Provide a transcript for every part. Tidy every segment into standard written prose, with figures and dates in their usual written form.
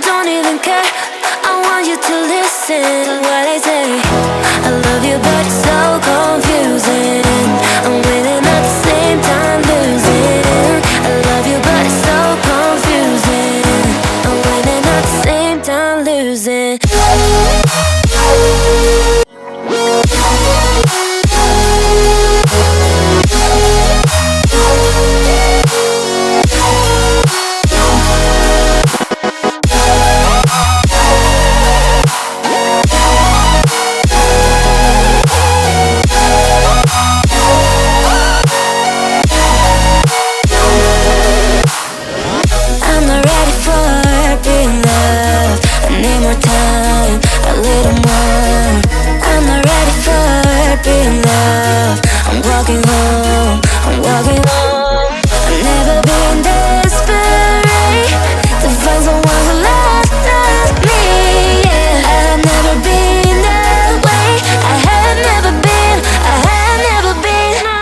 don't even care. I want you to listen to what I say. I love you, but it's so confusing. I'm winning at the same time losing. I love you, but it's so confusing. I'm winning at the same time losing. Time, a little more. I'm not ready for being loved. I'm walking home, I'm walking home. I've never been desperate to find someone who loves me, yeah. I've never been that way. I have never been, I have never been, no.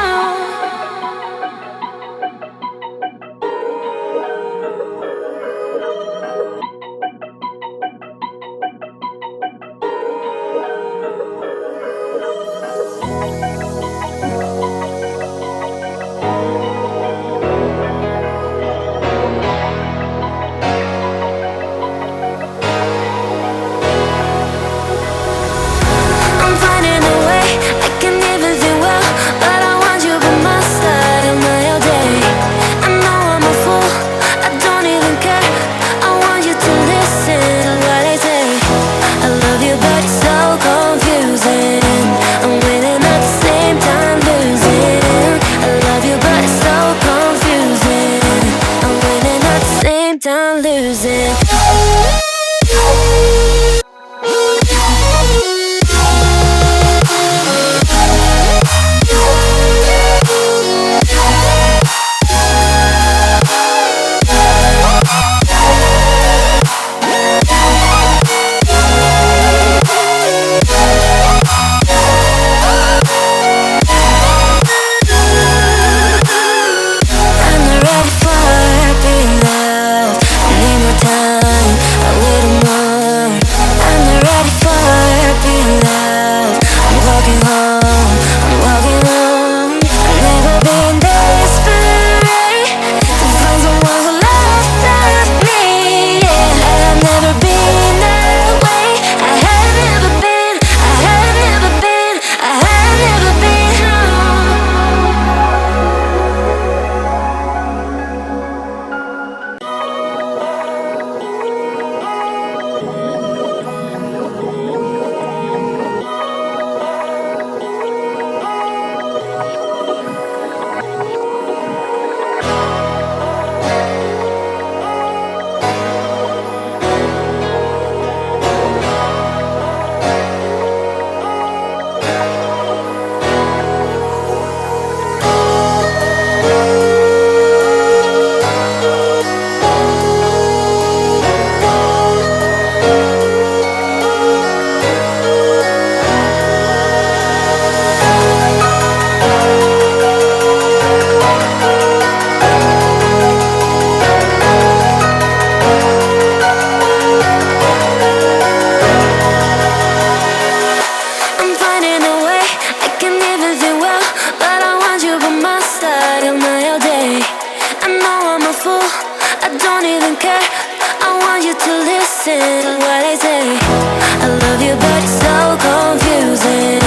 Time losing. Listen to what I say. I love you, but it's so confusing.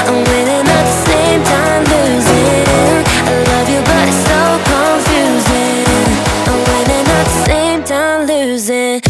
I'm winning at the same time losing. I love you, but it's so confusing. I'm winning at the same time losing.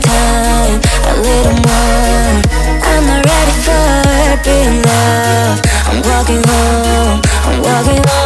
Time, a little more. I'm not ready for being loved. I'm walking home, I'm walking home.